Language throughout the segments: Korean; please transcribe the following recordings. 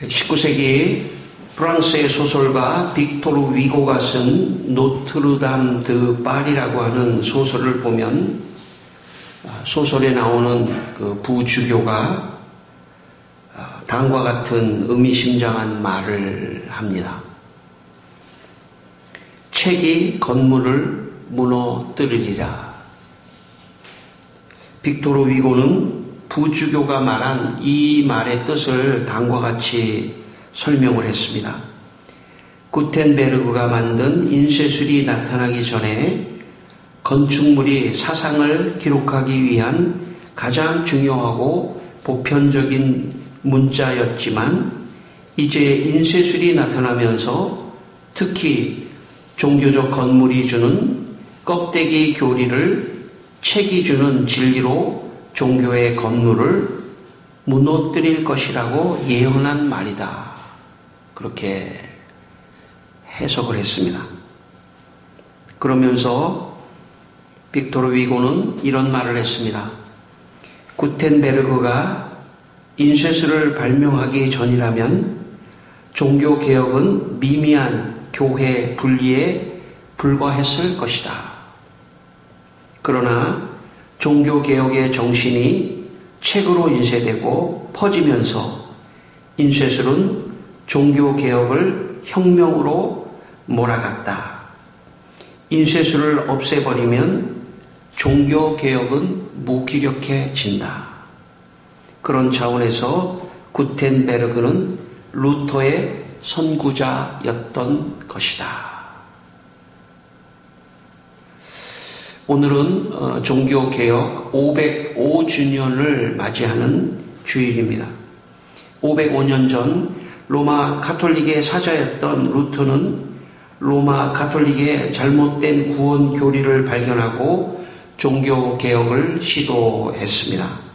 19세기 프랑스의 소설가 빅토르 위고가 쓴 노트르담 드 파리라고 하는 소설을 보면 소설에 나오는 그 부주교가 다음과 같은 의미심장한 말을 합니다. 책이 건물을 무너뜨리리라. 빅토르 위고는 부주교가 말한 이 말의 뜻을 다음과 같이 설명을 했습니다. 구텐베르그가 만든 인쇄술이 나타나기 전에 건축물이 사상을 기록하기 위한 가장 중요하고 보편적인 문자였지만 이제 인쇄술이 나타나면서 특히 종교적 건물이 주는 껍데기 교리를 책이 주는 진리로 종교의 건물을 무너뜨릴 것이라고 예언한 말이다. 그렇게 해석을 했습니다. 그러면서 빅토르 위고는 이런 말을 했습니다. 구텐베르그가 인쇄술을 발명하기 전이라면 종교개혁은 미미한 교회 분리에 불과했을 것이다. 그러나 종교개혁의 정신이 책으로 인쇄되고 퍼지면서 인쇄술은 종교개혁을 혁명으로 몰아갔다. 인쇄술을 없애버리면 종교개혁은 무기력해진다. 그런 차원에서 구텐베르그는 루터의 선구자였던 것이다. 오늘은 종교개혁 505주년을 맞이하는 주일입니다. 505년 전 로마 가톨릭의 사자였던 루터는 로마 가톨릭의 잘못된 구원 교리를 발견하고 종교개혁을 시도했습니다.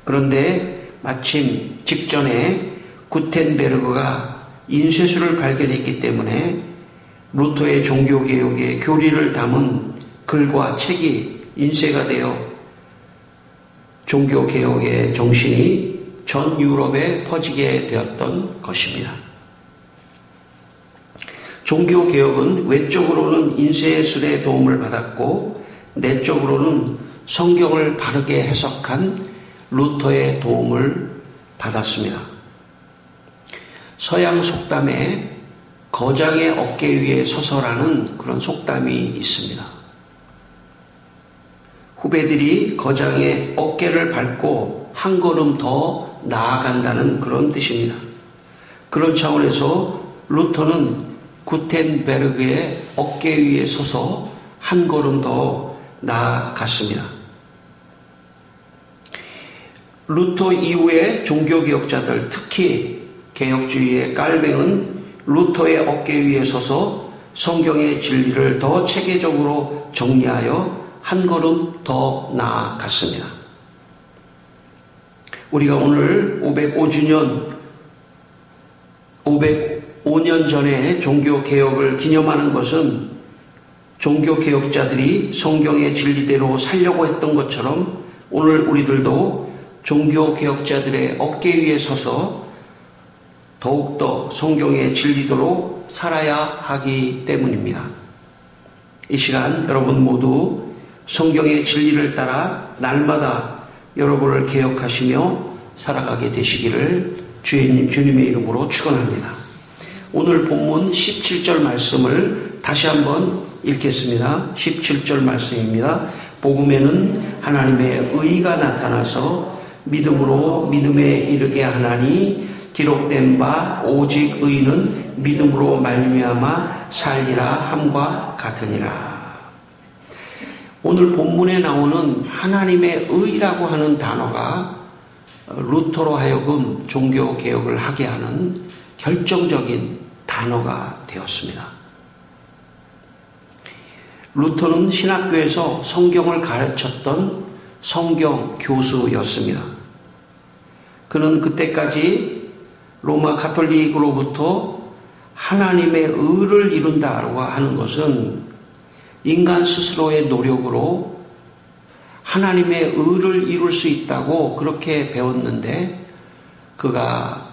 그런데 마침 직전에 구텐베르그가 인쇄술을 발견했기 때문에 루터의 종교개혁의 교리를 담은 글과 책이 인쇄가 되어 종교개혁의 정신이 전 유럽에 퍼지게 되었던 것입니다. 종교개혁은 외적으로는 인쇄술의 도움을 받았고 내적으로는 성경을 바르게 해석한 루터의 도움을 받았습니다. 서양 속담에 거장의 어깨 위에 서서라는 그런 속담이 있습니다. 후배들이 거장의 어깨를 밟고 한 걸음 더 나아간다는 그런 뜻입니다. 그런 차원에서 루터는 구텐베르그의 어깨 위에 서서 한 걸음 더 나아갔습니다. 루터 이후의 종교개혁자들, 특히 개혁주의의 깔뱅은 루터의 어깨 위에 서서 성경의 진리를 더 체계적으로 정리하여 한 걸음 더 나아갔습니다. 우리가 오늘 505년 전에 종교개혁을 기념하는 것은 종교개혁자들이 성경의 진리대로 살려고 했던 것처럼 오늘 우리들도 종교개혁자들의 어깨 위에 서서 더욱더 성경의 진리대로 살아야 하기 때문입니다. 이 시간 여러분 모두 성경의 진리를 따라 날마다 여러분을 개혁하시며 살아가게 되시기를 주님의 이름으로 축원합니다. 오늘 본문 17절 말씀을 다시 한번 읽겠습니다. 17절 말씀입니다. 복음에는 하나님의 의가 나타나서 믿음으로 믿음에 이르게 하나니 기록된 바 오직 의는 믿음으로 말미암아 살리라 함과 같으니라. 오늘 본문에 나오는 하나님의 의라고 하는 단어가 루터로 하여금 종교개혁을 하게 하는 결정적인 단어가 되었습니다. 루터는 신학교에서 성경을 가르쳤던 성경 교수였습니다. 그는 그때까지 로마 가톨릭으로부터 하나님의 의를 이룬다고 하는 것은 인간 스스로의 노력으로 하나님의 의를 이룰 수 있다고 그렇게 배웠는데 그가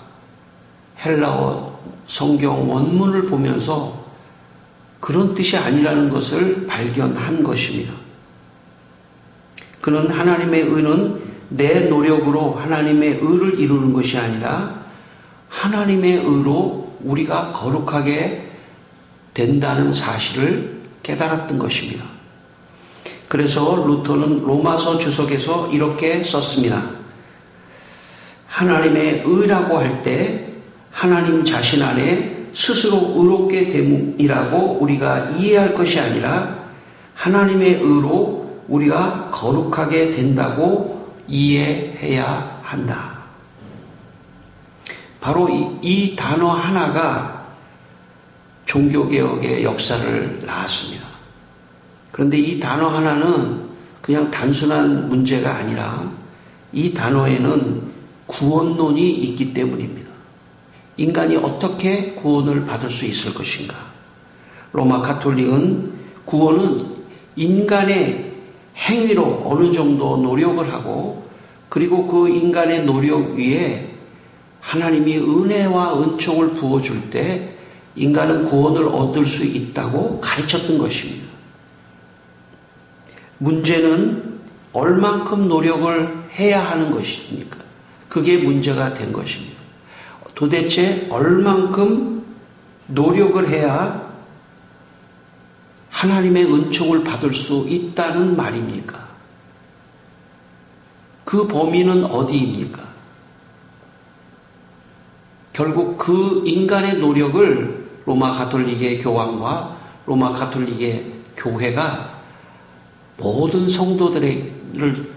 헬라어 성경 원문을 보면서 그런 뜻이 아니라는 것을 발견한 것입니다. 그는 하나님의 의는 내 노력으로 하나님의 의를 이루는 것이 아니라 하나님의 의로 우리가 거룩하게 된다는 사실을 깨달았던 것입니다. 그래서 루터는 로마서 주석에서 이렇게 썼습니다. 하나님의 의라고 할 때 하나님 자신 안에 스스로 의롭게 됨이라고 우리가 이해할 것이 아니라 하나님의 의로 우리가 거룩하게 된다고 이해해야 한다. 바로 이 단어 하나가 종교개혁의 역사를 낳았습니다. 그런데 이 단어 하나는 그냥 단순한 문제가 아니라 이 단어에는 구원론이 있기 때문입니다. 인간이 어떻게 구원을 받을 수 있을 것인가? 로마 가톨릭은 구원은 인간의 행위로 어느 정도 노력을 하고 그리고 그 인간의 노력 위에 하나님이 은혜와 은총을 부어줄 때 인간은 구원을 얻을 수 있다고 가르쳤던 것입니다. 문제는 얼만큼 노력을 해야 하는 것입니까? 그게 문제가 된 것입니다. 도대체 얼만큼 노력을 해야 하나님의 은총을 받을 수 있다는 말입니까? 그 범위는 어디입니까? 결국 그 인간의 노력을 로마 가톨릭의 교황과 로마 가톨릭의 교회가 모든 성도들을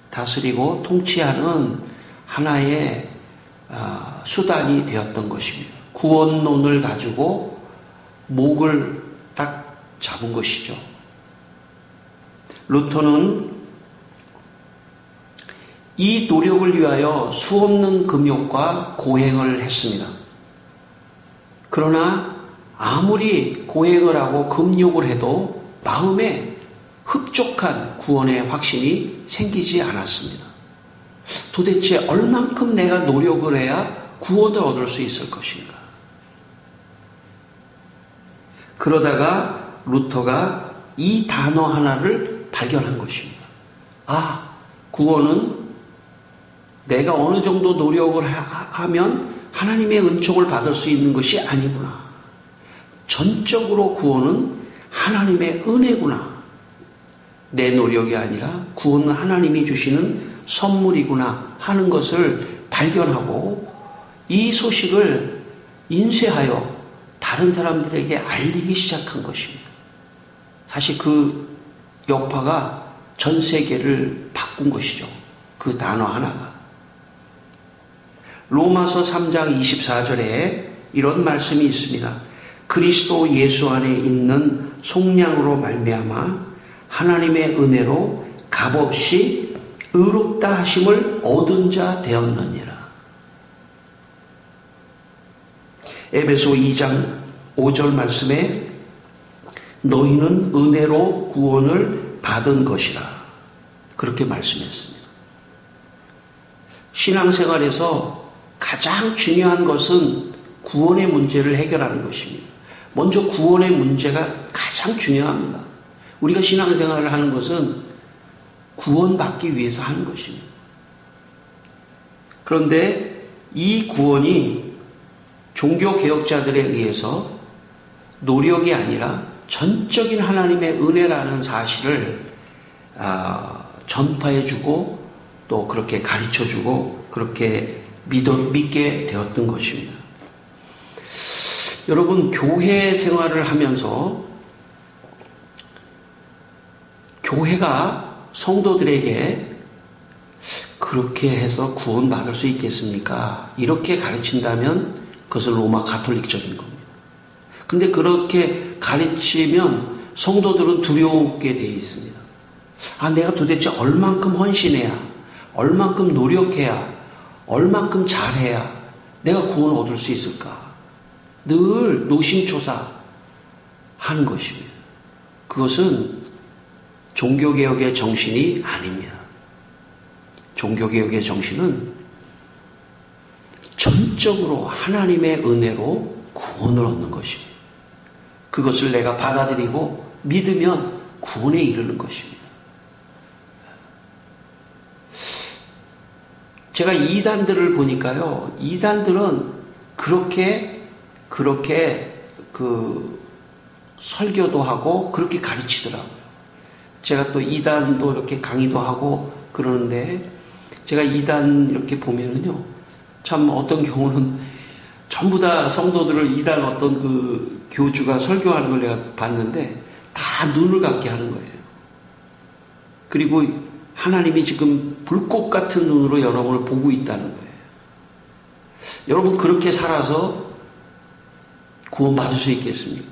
다스리고 통치하는 하나의 수단이 되었던 것입니다. 구원론을 가지고 목을 딱 잡은 것이죠. 루터는 이 노력을 위하여 수없는 금욕과 고행을 했습니다. 그러나 아무리 고행을 하고 금욕을 해도 마음에 흡족한 구원의 확신이 생기지 않았습니다. 도대체 얼만큼 내가 노력을 해야 구원을 얻을 수 있을 것인가? 그러다가 루터가 이 단어 하나를 발견한 것입니다. 아, 구원은 내가 어느 정도 노력을 하면 하나님의 은총을 받을 수 있는 것이 아니구나. 전적으로 구원은 하나님의 은혜구나. 내 노력이 아니라 구원은 하나님이 주시는 선물이구나 하는 것을 발견하고 이 소식을 인쇄하여 다른 사람들에게 알리기 시작한 것입니다. 사실 그 여파가 전 세계를 바꾼 것이죠. 그 단어 하나가. 로마서 3장 24절에 이런 말씀이 있습니다. 그리스도 예수 안에 있는 속량으로 말미암아 하나님의 은혜로 값없이 의롭다 하심을 얻은 자 되었느니라. 에베소 2장 5절 말씀에 너희는 은혜로 구원을 받은 것이라. 그렇게 말씀했습니다. 신앙생활에서 가장 중요한 것은 구원의 문제를 해결하는 것입니다. 먼저 구원의 문제가 가장 중요합니다. 우리가 신앙생활을 하는 것은 구원받기 위해서 하는 것입니다. 그런데 이 구원이 종교개혁자들에 의해서 노력이 아니라 전적인 하나님의 은혜라는 사실을 전파해주고 또 그렇게 가르쳐주고 그렇게 믿게 되었던 것입니다. 여러분, 교회 생활을 하면서 교회가 성도들에게 그렇게 해서 구원받을 수 있겠습니까? 이렇게 가르친다면 그것은 로마 가톨릭적인 겁니다. 근데 그렇게 가르치면 성도들은 두려우게 되어 있습니다. 아, 내가 도대체 얼만큼 헌신해야, 얼만큼 노력해야, 얼만큼 잘해야 내가 구원을 얻을 수 있을까? 늘 노심초사 하는 것입니다. 그것은 종교개혁의 정신이 아닙니다. 종교개혁의 정신은 전적으로 하나님의 은혜로 구원을 얻는 것입니다. 그것을 내가 받아들이고 믿으면 구원에 이르는 것입니다. 제가 이단들을 보니까요, 이단들은 그렇게 설교도 하고 그렇게 가르치더라고요. 제가 또 이단도 이렇게 강의도 하고 그러는데, 제가 이단 이렇게 보면은요, 참 어떤 경우는 전부 다 성도들을 이단 어떤 그 교주가 설교하는 걸 내가 봤는데 다 눈을 감게 하는 거예요. 그리고 하나님이 지금 불꽃 같은 눈으로 여러분을 보고 있다는 거예요. 여러분 그렇게 살아서 구원받을 수 있겠습니까?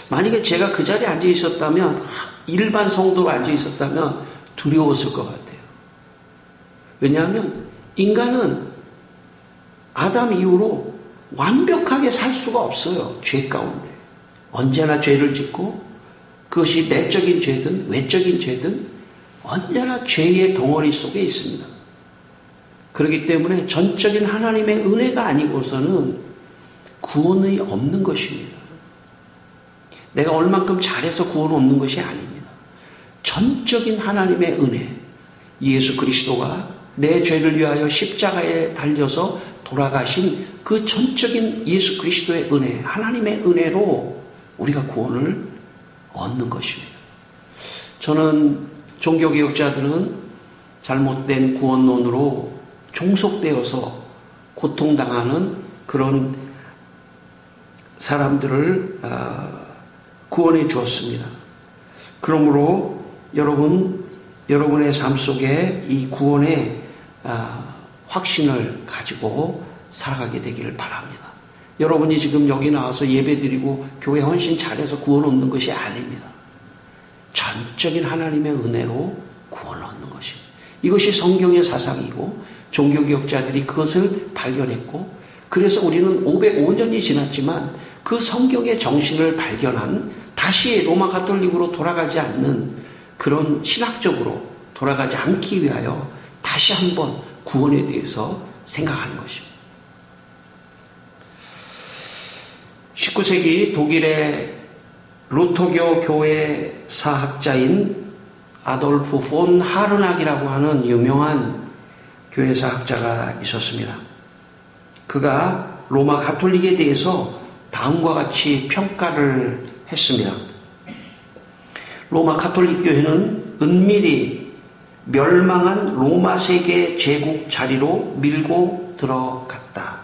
만약에 제가 그 자리에 앉아 있었다면, 일반 성도로 앉아 있었다면 두려웠을 것 같아요. 왜냐하면 인간은 아담 이후로 완벽하게 살 수가 없어요. 죄 가운데. 언제나 죄를 짓고, 그것이 내적인 죄든 외적인 죄든 언제나 죄의 덩어리 속에 있습니다. 그렇기 때문에 전적인 하나님의 은혜가 아니고서는 구원이 없는 것입니다. 내가 얼만큼 잘해서 구원 없는 것이 아닙니다. 전적인 하나님의 은혜, 예수 그리스도가 내 죄를 위하여 십자가에 달려서 돌아가신 그 전적인 예수 그리스도의 은혜, 하나님의 은혜로 우리가 구원을 얻는 것입니다. 저는 종교개혁자들은 잘못된 구원론으로 종속되어서 고통당하는 그런 사람들을 구원해 주었습니다. 그러므로 여러분의 삶 속에 이 구원의 확신을 가지고 살아가게 되기를 바랍니다. 여러분이 지금 여기 나와서 예배드리고 교회 헌신 잘해서 구원 얻는 것이 아닙니다. 전적인 하나님의 은혜로 구원을 얻는 것입니다. 이것이 성경의 사상이고 종교개혁자들이 그것을 발견했고, 그래서 우리는 505년이 지났지만 그 성경의 정신을 발견한, 다시 로마 가톨릭으로 돌아가지 않는, 그런 신학적으로 돌아가지 않기 위하여 다시 한번 구원에 대해서 생각하는 것입니다. 19세기 독일의 루터교 교회 사학자인 아돌프 폰 하르낙이라고 하는 유명한 교회 사학자가 있었습니다. 그가 로마 가톨릭에 대해서 다음과 같이 평가를 했습니다. 로마 가톨릭 교회는 은밀히 멸망한 로마 세계 제국 자리로 밀고 들어갔다.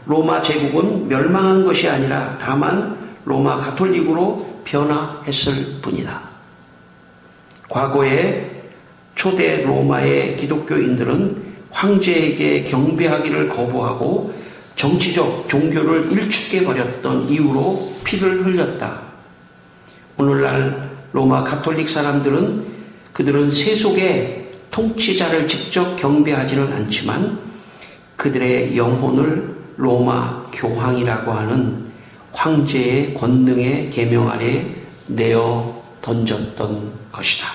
로마 제국은 멸망한 것이 아니라 다만 로마 가톨릭으로 변화했을 뿐이다. 과거에 초대 로마의 기독교인들은 황제에게 경배하기를 거부하고 정치적 종교를 일축해버렸던 이유로 피를 흘렸다. 오늘날 로마 가톨릭 사람들은 그들은 세속의 통치자를 직접 경배하지는 않지만 그들의 영혼을 로마 교황이라고 하는 황제의 권능의 계명 아래 내어 던졌던 것이다.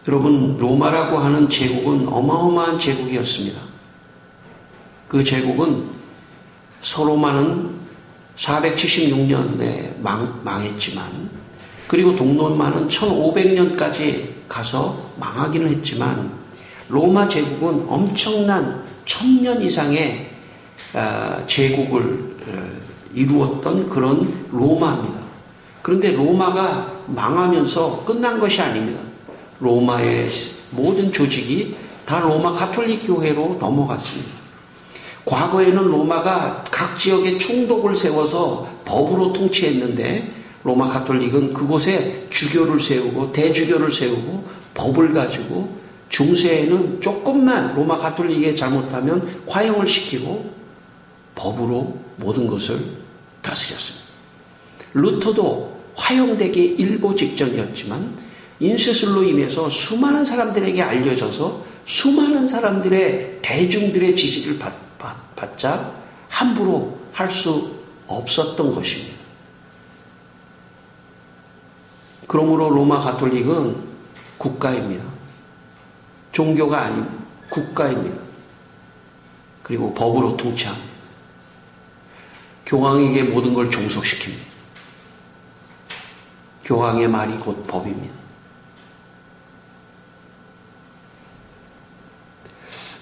여러분, 로마라고 하는 제국은 어마어마한 제국이었습니다. 그 제국은 서로마는 476년에 망했지만, 그리고 동로마는 1500년까지 가서 망하기는 했지만, 로마 제국은 엄청난 1000년 이상의 제국을 이루었던 그런 로마입니다. 그런데 로마가 망하면서 끝난 것이 아닙니다. 로마의 모든 조직이 다 로마 가톨릭 교회로 넘어갔습니다. 과거에는 로마가 각 지역에 총독을 세워서 법으로 통치했는데, 로마 가톨릭은 그곳에 주교를 세우고 대주교를 세우고 법을 가지고, 중세에는 조금만 로마 가톨릭이 잘못하면 화형을 시키고 법으로 모든 것을 다스렸습니다. 루터도 화형되기 일보 직전이었지만 인쇄술로 인해서 수많은 사람들에게 알려져서 수많은 사람들의 대중들의 지지를 받자 함부로 할 수 없었던 것입니다. 그러므로 로마 가톨릭은 국가입니다. 종교가 아닙니다. 국가입니다. 그리고 법으로 통치합니다. 교황에게 모든 걸 종속시킵니다. 교황의 말이 곧 법입니다.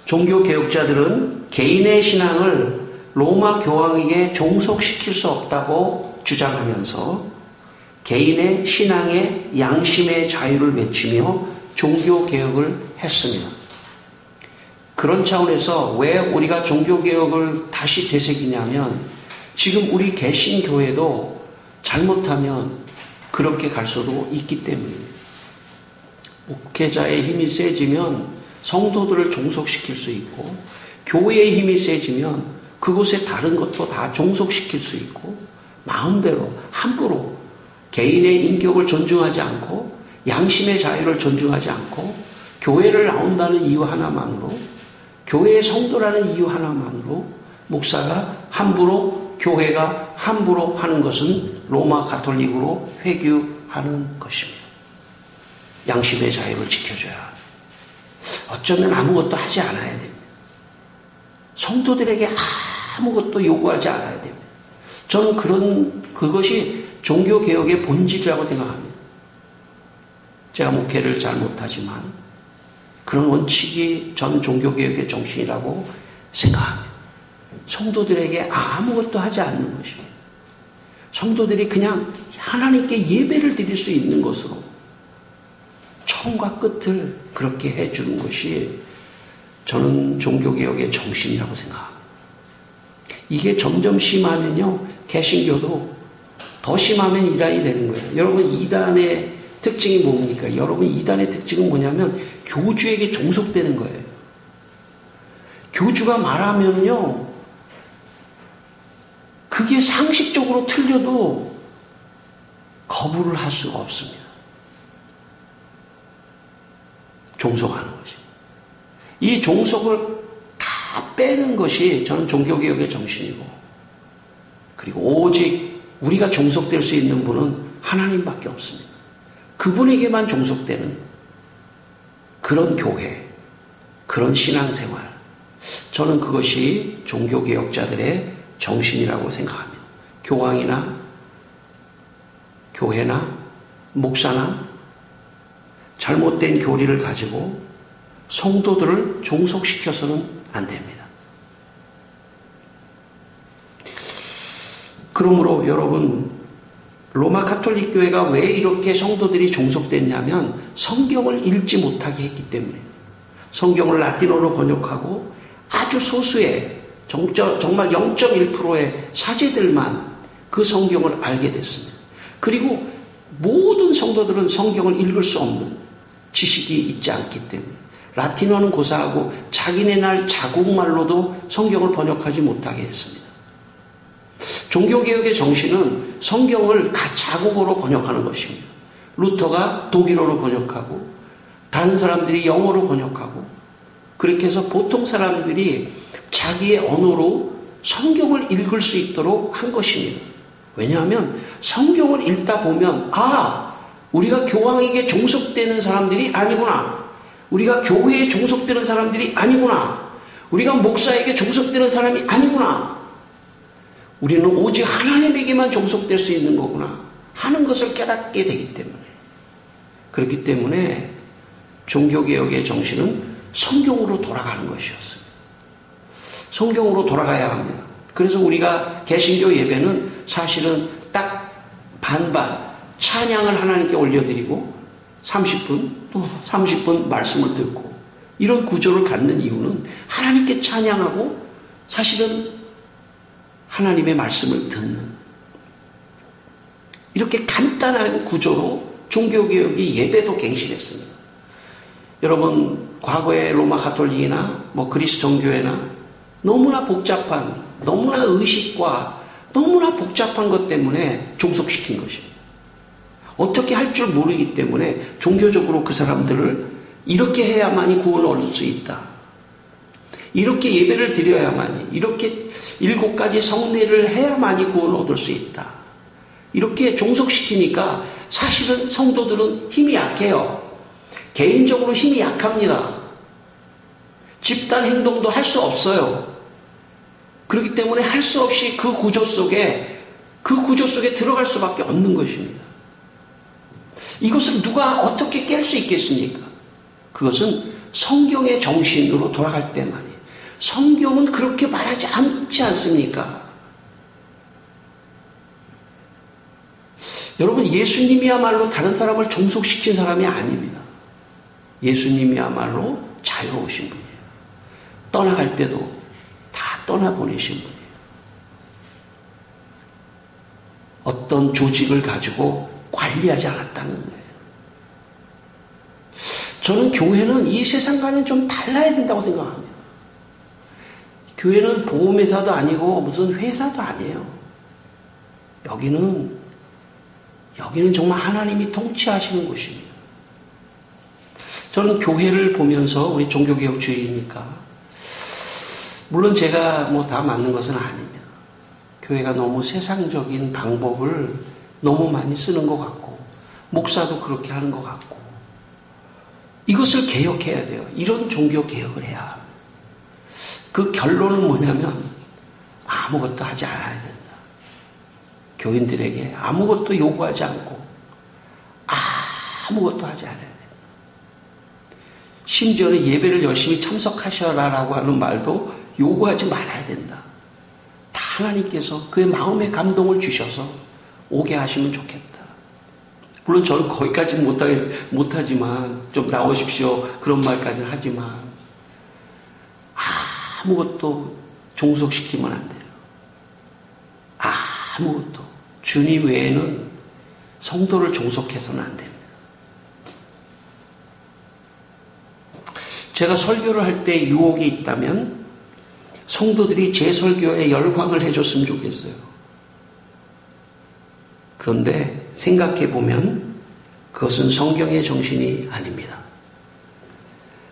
종교개혁자들은 개인의 신앙을 로마 교황에게 종속시킬 수 없다고 주장하면서 개인의 신앙의 양심의 자유를 외치며 종교개혁을 했습니다. 그런 차원에서 왜 우리가 종교개혁을 다시 되새기냐면 지금 우리 개신교회도 잘못하면 그렇게 갈 수도 있기 때문입니다. 목회자의 힘이 세지면 성도들을 종속시킬 수 있고 교회의 힘이 세지면 그곳에 다른 것도 다 종속시킬 수 있고 마음대로 함부로 개인의 인격을 존중하지 않고 양심의 자유를 존중하지 않고 교회를 나온다는 이유 하나만으로 교회의 성도라는 이유 하나만으로 목사가 함부로 교회가 함부로 하는 것은 로마 가톨릭으로 회귀하는 것입니다. 양심의 자유를 지켜줘야 합니다. 어쩌면 아무것도 하지 않아야 됩니다. 성도들에게 아무것도 요구하지 않아야 됩니다. 저는 그것이 종교개혁의 본질이라고 생각합니다. 제가 목회를 잘 못하지만 그런 원칙이 전 종교개혁의 정신이라고 생각합니다. 성도들에게 아무것도 하지 않는 것입니다. 성도들이 그냥 하나님께 예배를 드릴 수 있는 것으로 처음과 끝을 그렇게 해주는 것이 저는 종교개혁의 정신이라고 생각합니다. 이게 점점 심하면요, 개신교도 더 심하면 이단이 되는 거예요. 여러분, 이단의 특징이 뭡니까? 여러분, 이단의 특징은 뭐냐면 교주에게 종속되는 거예요. 교주가 말하면요, 그게 상식적으로 틀려도 거부를 할 수가 없습니다. 종속하는 것이. 이 종속을 다 빼는 것이 저는 종교개혁의 정신이고, 그리고 오직 우리가 종속될 수 있는 분은 하나님밖에 없습니다. 그분에게만 종속되는 그런 교회, 그런 신앙생활, 저는 그것이 종교개혁자들의 정신이라고 생각합니다. 교황이나 교회나 목사나 잘못된 교리를 가지고 성도들을 종속시켜서는 안 됩니다. 그러므로 여러분, 로마 가톨릭 교회가 왜 이렇게 성도들이 종속됐냐면 성경을 읽지 못하게 했기 때문에, 성경을 라틴어로 번역하고 아주 소수의 정말 0.1%의 사제들만 그 성경을 알게 됐습니다. 그리고 모든 성도들은 성경을 읽을 수 없는 지식이 있지 않기 때문에 라틴어는 고사하고 자기네 날 자국말로도 성경을 번역하지 못하게 했습니다. 종교개혁의 정신은 성경을 자국어로 번역하는 것입니다. 루터가 독일어로 번역하고 다른 사람들이 영어로 번역하고 그렇게 해서 보통 사람들이 자기의 언어로 성경을 읽을 수 있도록 한 것입니다. 왜냐하면 성경을 읽다 보면 우리가 교황에게 종속되는 사람들이 아니구나. 우리가 교회에 종속되는 사람들이 아니구나. 우리가 목사에게 종속되는 사람이 아니구나. 우리는 오직 하나님에게만 종속될 수 있는 거구나 하는 것을 깨닫게 되기 때문에, 그렇기 때문에 종교개혁의 정신은 성경으로 돌아가는 것이었습니다. 성경으로 돌아가야 합니다. 그래서 우리가 개신교 예배는 사실은 딱 반반 찬양을 하나님께 올려드리고 30분 또 30분 말씀을 듣고 이런 구조를 갖는 이유는 하나님께 찬양하고 사실은 하나님의 말씀을 듣는 이렇게 간단한 구조로 종교개혁이 예배도 갱신했습니다. 여러분, 과거의 로마 가톨릭이나 그리스 정교회나 너무나 복잡한, 너무나 의식과 너무나 복잡한 것 때문에 종속시킨 것입니다. 어떻게 할 줄 모르기 때문에 종교적으로 그 사람들을 이렇게 해야만이 구원을 얻을 수 있다. 이렇게 예배를 드려야만이, 이렇게 7가지 성례를 해야만이 구원을 얻을 수 있다. 이렇게 종속시키니까 사실은 성도들은 힘이 약해요. 개인적으로 힘이 약합니다. 집단 행동도 할 수 없어요. 그렇기 때문에 할 수 없이 그 구조 속에 들어갈 수밖에 없는 것입니다. 이것을 누가 어떻게 깰 수 있겠습니까? 그것은 성경의 정신으로 돌아갈 때만이에요. 성경은 그렇게 말하지 않지 않습니까? 여러분, 예수님이야말로 다른 사람을 종속시킨 사람이 아닙니다. 예수님이야말로 자유로우신 분이에요. 떠나갈 때도 다 떠나보내신 분이에요. 어떤 조직을 가지고 관리하지 않았다는 거예요. 저는 교회는 이 세상과는 좀 달라야 된다고 생각합니다. 교회는 보험회사도 아니고 무슨 회사도 아니에요. 여기는 정말 하나님이 통치하시는 곳입니다. 저는 교회를 보면서 우리 종교개혁주의니까 물론 제가 뭐 다 맞는 것은 아닙니다. 교회가 너무 세상적인 방법을 너무 많이 쓰는 것 같고 목사도 그렇게 하는 것 같고 이것을 개혁해야 돼요. 이런 종교 개혁을 해야 합니다. 그 결론은 뭐냐면 아무것도 하지 않아야 된다. 교인들에게 아무것도 요구하지 않고 아무것도 하지 않아야 된다. 심지어는 예배를 열심히 참석하셔라라고 하는 말도 요구하지 말아야 된다. 다 하나님께서 그의 마음에 감동을 주셔서 오게 하시면 좋겠다. 물론 저는 거기까지는 못하지만 좀 나오십시오 그런 말까지는 하지만 아무것도 종속시키면 안 돼요. 아무것도. 주님 외에는 성도를 종속해서는 안 됩니다. 제가 설교를 할 때 유혹이 있다면 성도들이 제 설교에 열광을 해줬으면 좋겠어요. 그런데 생각해보면 그것은 성경의 정신이 아닙니다.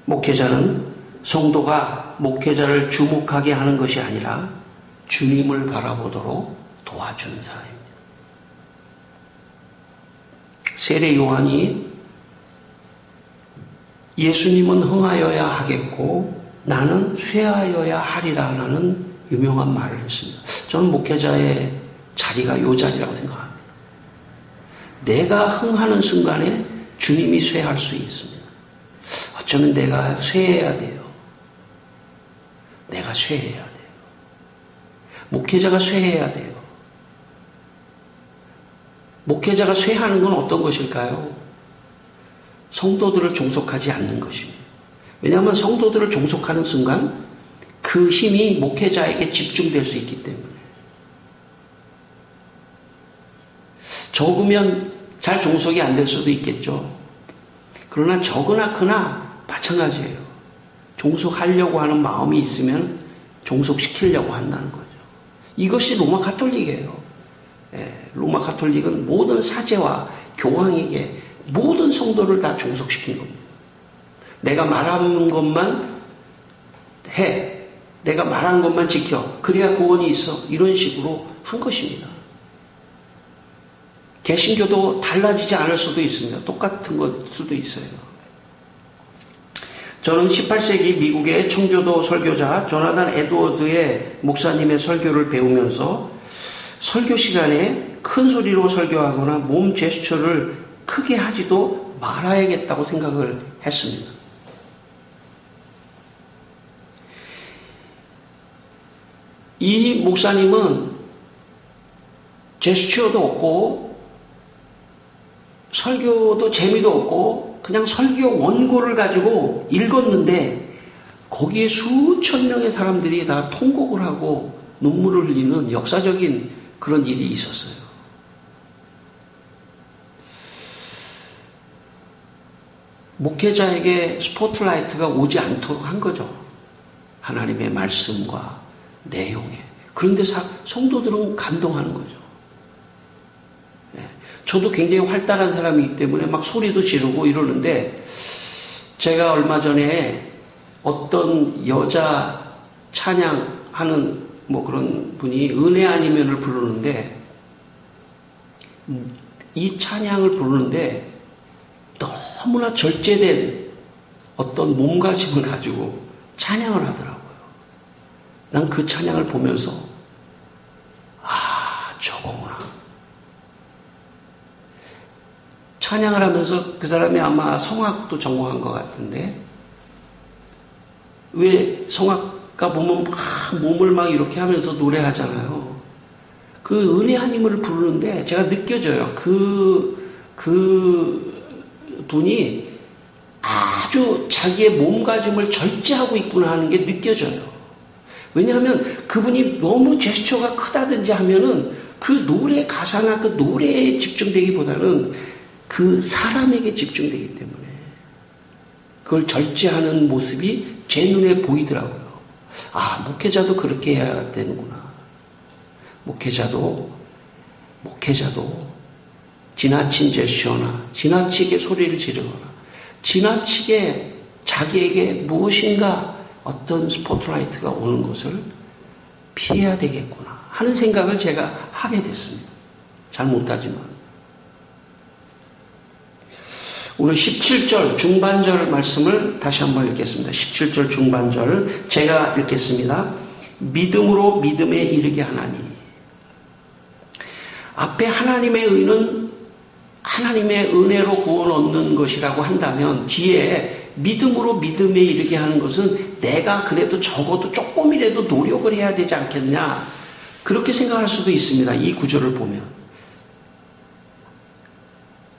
목회자는 성도가 목회자를 주목하게 하는 것이 아니라 주님을 바라보도록 도와주는 사람입니다. 세례 요한이 예수님은 흥하여야 하겠고 나는 쇠하여야 하리라는 유명한 말을 했습니다. 저는 목회자의 자리가 이 자리라고 생각합니다. 내가 흥하는 순간에 주님이 쇠할 수 있습니다. 어쩌면 내가 쇠해야 돼요. 내가 쇠해야 돼요. 목회자가 쇠해야 돼요. 목회자가 쇠하는 건 어떤 것일까요? 성도들을 종속하지 않는 것입니다. 왜냐하면 성도들을 종속하는 순간 그 힘이 목회자에게 집중될 수 있기 때문에. 적으면 잘 종속이 안 될 수도 있겠죠. 그러나 적으나 크나 마찬가지예요. 종속하려고 하는 마음이 있으면 종속시키려고 한다는 거죠. 이것이 로마 가톨릭이에요. 로마 가톨릭은 모든 사제와 교황에게 모든 성도를 다 종속시킨 겁니다. 내가 말하는 것만 해. 내가 말한 것만 지켜. 그래야 구원이 있어. 이런 식으로 한 것입니다. 개신교도 달라지지 않을 수도 있습니다. 똑같은 것 수도 있어요. 저는 18세기 미국의 청교도 설교자 조나단 에드워드의 목사님의 설교를 배우면서 설교 시간에 큰 소리로 설교하거나 몸 제스처를 크게 하지도 말아야겠다고 생각을 했습니다. 이 목사님은 제스처도 없고 설교도 재미도 없고 그냥 설교 원고를 가지고 읽었는데 거기에 수천 명의 사람들이 다 통곡을 하고 눈물을 흘리는 역사적인 그런 일이 있었어요. 목회자에게 스포트라이트가 오지 않도록 한 거죠. 하나님의 말씀과 내용에. 그런데 성도들은 감동하는 거죠. 저도 굉장히 활달한 사람이기 때문에 막 소리도 지르고 이러는데 제가 얼마 전에 어떤 여자 찬양하는 뭐 그런 분이 은혜 아니면을 부르는데 이 찬양을 부르는데 너무나 절제된 어떤 몸가짐을 가지고 찬양을 하더라고요. 난 그 찬양을 보면서 저거구나. 찬양을 하면서 그 사람이 아마 성악도 전공한 것 같은데 왜 성악가 보면 막 몸을 막 이렇게 하면서 노래하잖아요. 그 은혜 하나님을 부르는데 제가 느껴져요. 그 분이 아주 자기의 몸가짐을 절제하고 있구나 하는 게 느껴져요. 왜냐하면 그분이 너무 제스처가 크다든지 하면은 그 노래 가사나 그 노래에 집중되기보다는 그 사람에게 집중되기 때문에 그걸 절제하는 모습이 제 눈에 보이더라고요. 목회자도 그렇게 해야 되는구나. 목회자도 지나친 제스처나 지나치게 소리를 지르거나 지나치게 자기에게 무엇인가 어떤 스포트라이트가 오는 것을 피해야 되겠구나 하는 생각을 제가 하게 됐습니다. 잘 못하지만. 오늘 17절 중반절 말씀을 다시 한번 읽겠습니다. 17절 중반절 제가 읽겠습니다. 믿음으로 믿음에 이르게 하나니. 앞에 하나님의 의는 하나님의 은혜로 구원 얻는 것이라고 한다면 뒤에 믿음으로 믿음에 이르게 하는 것은 내가 그래도 적어도 조금이라도 노력을 해야 되지 않겠냐 그렇게 생각할 수도 있습니다. 이 구절을 보면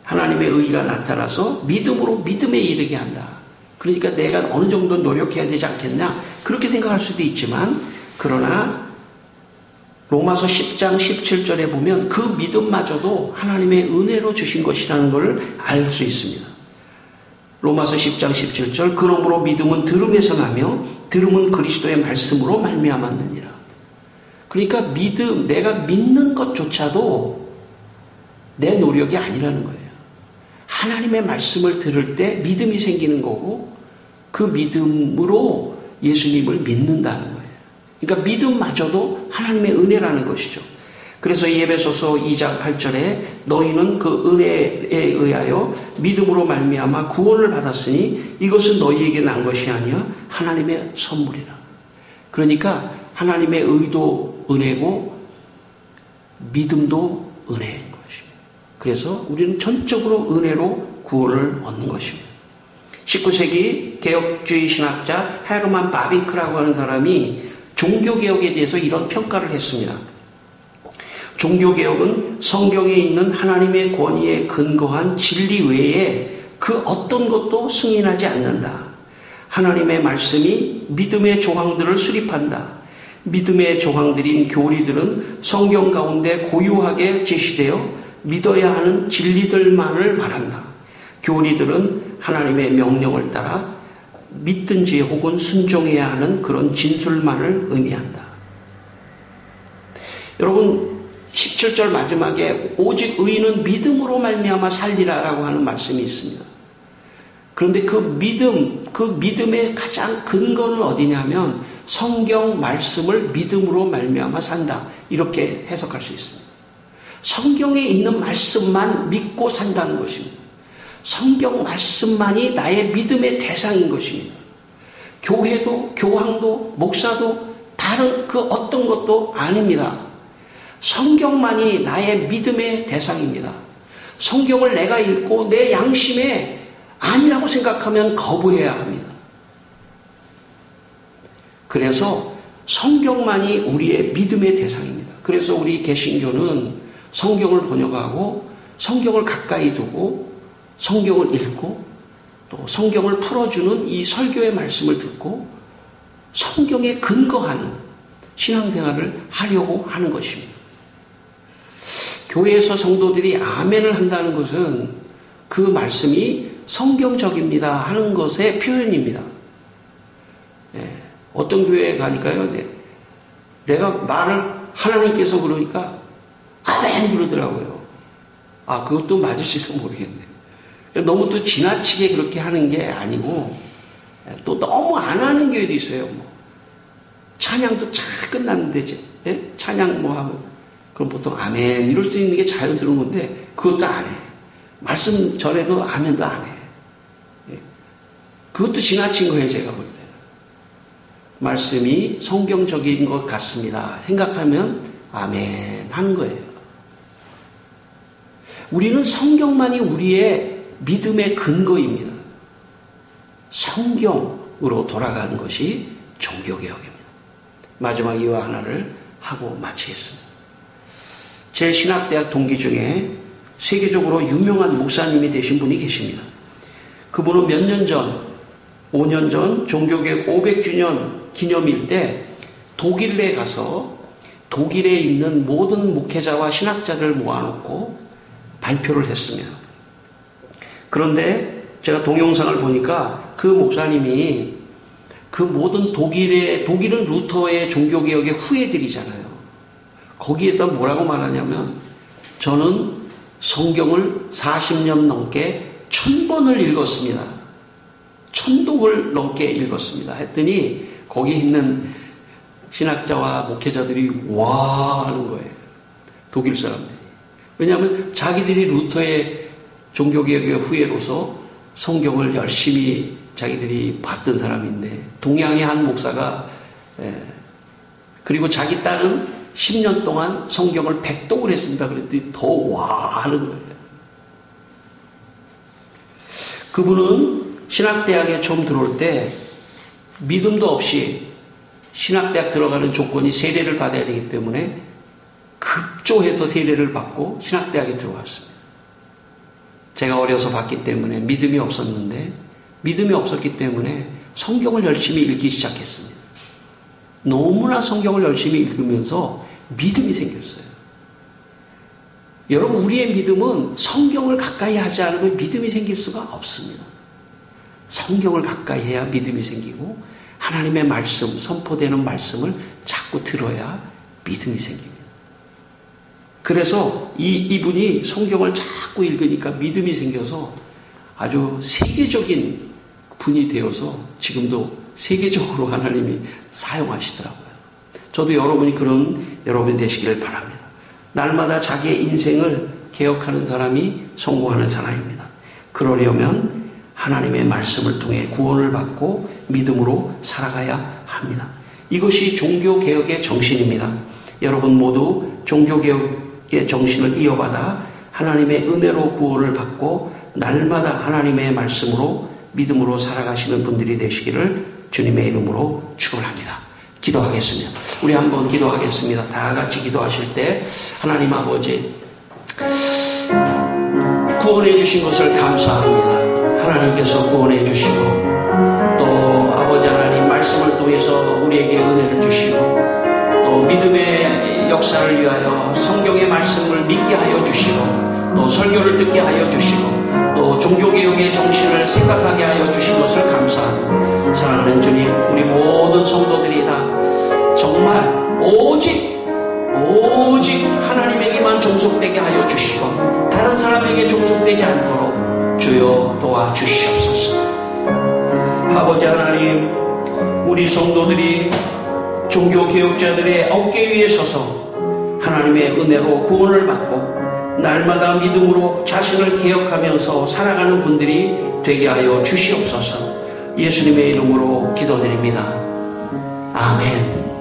하나님의 의가 나타나서 믿음으로 믿음에 이르게 한다. 그러니까 내가 어느 정도 노력해야 되지 않겠냐 그렇게 생각할 수도 있지만 그러나 로마서 10장 17절에 보면 그 믿음마저도 하나님의 은혜로 주신 것이라는 것을 알 수 있습니다. 로마서 10장 17절 그러므로 믿음은 들음에서 나며 들음은 그리스도의 말씀으로 말미암았느니라. 그러니까 믿음, 내가 믿는 것조차도 내 노력이 아니라는 거예요. 하나님의 말씀을 들을 때 믿음이 생기는 거고 그 믿음으로 예수님을 믿는다는 거예요. 그러니까 믿음마저도 하나님의 은혜라는 것이죠. 그래서 이 에베소서 2장 8절에 너희는 그 은혜에 의하여 믿음으로 말미암아 구원을 받았으니 이것은 너희에게 난 것이 아니야 하나님의 선물이라. 그러니까 하나님의 의도 은혜고 믿음도 은혜인 것입니다. 그래서 우리는 전적으로 은혜로 구원을 얻는 것입니다. 19세기 개혁주의 신학자 헤르만 바빙크라고 하는 사람이 종교개혁에 대해서 이런 평가를 했습니다. 종교개혁은 성경에 있는 하나님의 권위에 근거한 진리 외에 그 어떤 것도 승인하지 않는다. 하나님의 말씀이 믿음의 조항들을 수립한다. 믿음의 조항들인 교리들은 성경 가운데 고유하게 제시되어 믿어야 하는 진리들만을 말한다. 교리들은 하나님의 명령을 따라 믿든지 혹은 순종해야 하는 그런 진술만을 의미한다. 여러분 17절 마지막에 오직 의인은 믿음으로 말미암아 살리라라고 하는 말씀이 있습니다. 그런데 그 믿음의 가장 근거는 어디냐면 성경 말씀을 믿음으로 말미암아 산다. 이렇게 해석할 수 있습니다. 성경에 있는 말씀만 믿고 산다는 것입니다. 성경 말씀만이 나의 믿음의 대상인 것입니다. 교회도 교황도 목사도 다른 그 어떤 것도 아닙니다. 성경만이 나의 믿음의 대상입니다. 성경을 내가 읽고 내 양심에 아니라고 생각하면 거부해야 합니다. 그래서 성경만이 우리의 믿음의 대상입니다. 그래서 우리 개신교는 성경을 번역하고 성경을 가까이 두고 성경을 읽고 또 성경을 풀어주는 이 설교의 말씀을 듣고 성경에 근거하는 신앙생활을 하려고 하는 것입니다. 교회에서 성도들이 아멘을 한다는 것은 그 말씀이 성경적입니다 하는 것의 표현입니다. 네. 어떤 교회에 가니까요, 내가 말을 하나님께서 그러니까 아멘 그러더라고요. 그것도 맞을지도 모르겠네요. 너무 또 지나치게 그렇게 하는 게 아니고 또 너무 안 하는 교회도 있어요. 찬양도 잘 끝났는데 찬양 하면 그럼 보통 아멘 이럴 수 있는 게 자연스러운 건데 그것도 안 해. 말씀 전에도 아멘도 안 해. 그것도 지나친 거예요, 제가 볼 때. 말씀이 성경적인 것 같습니다. 생각하면 아멘 하는 거예요. 우리는 성경만이 우리의 믿음의 근거입니다. 성경으로 돌아가는 것이 종교개혁입니다. 마지막 이와 하나를 하고 마치겠습니다. 제 신학대학 동기 중에 세계적으로 유명한 목사님이 되신 분이 계십니다. 그분은 몇 년 전, 5년 전 종교개혁 500주년 기념일 때 독일에 가서 독일에 있는 모든 목회자와 신학자들을 모아놓고 발표를 했습니다. 그런데 제가 동영상을 보니까 그 목사님이 그 모든 독일은 루터의 종교개혁의 후예들이잖아요. 거기에서 뭐라고 말하냐면 저는 성경을 40년 넘게 1000번을 읽었습니다. 1000독을 넘게 읽었습니다. 했더니 거기 있는 신학자와 목회자들이 와 하는 거예요. 독일 사람들이. 왜냐하면 자기들이 루터의 종교개혁의 후예로서 성경을 열심히 자기들이 봤던 사람인데 동양의 한 목사가 그리고 자기 딸은 10년 동안 성경을 100독을 했습니다. 그랬더니 더 와 하는 거예요. 그분은 신학대학에 처음 들어올 때 믿음도 없이 신학대학 들어가는 조건이 세례를 받아야 되기 때문에 급조해서 세례를 받고 신학대학에 들어왔습니다. 제가 어려서 봤기 때문에 믿음이 없었는데 믿음이 없었기 때문에 성경을 열심히 읽기 시작했습니다. 너무나 성경을 열심히 읽으면서 믿음이 생겼어요. 여러분, 우리의 믿음은 성경을 가까이 하지 않으면 믿음이 생길 수가 없습니다. 성경을 가까이 해야 믿음이 생기고 하나님의 말씀, 선포되는 말씀을 자꾸 들어야 믿음이 생깁니다. 그래서 이분이 성경을 자꾸 읽으니까 믿음이 생겨서 아주 세계적인 분이 되어서 지금도 세계적으로 하나님이 사용하시더라고요. 저도 여러분이 그런 여러분이 되시기를 바랍니다. 날마다 자기의 인생을 개혁하는 사람이 성공하는 사람입니다. 그러려면 하나님의 말씀을 통해 구원을 받고 믿음으로 살아가야 합니다. 이것이 종교개혁의 정신입니다. 여러분 모두 종교개혁의 정신을 이어받아 하나님의 은혜로 구원을 받고 날마다 하나님의 말씀으로 믿음으로 살아가시는 분들이 되시기를 주님의 이름으로 축원합니다. 기도하겠습니다. 우리 한번 기도하겠습니다. 다 같이 기도하실 때 하나님 아버지 구원해 주신 것을 감사합니다. 하나님께서 구원해 주시고 또 아버지 하나님 말씀을 통해서 우리에게 은혜를 주시고 또 믿음의 역사를 위하여 성경의 말씀을 믿게 하여 주시고 또 설교를 듣게 하여 주시고 또 종교개혁의 정신을 생각하게 하여 주신 것을 감사하고 사랑하는 주님, 우리 모든 성도들이 다 정말 오직 하나님에게만 종속되게 하여 주시고 다른 사람에게 종속되지 않도록 주여 도와주시옵소서. 아버지 하나님, 우리 성도들이 종교개혁자들의 어깨 위에 서서 하나님의 은혜로 구원을 받고 날마다 믿음으로 자신을 개혁하면서 살아가는 분들이 되게 하여 주시옵소서. 예수님의 이름으로 기도드립니다. 아멘.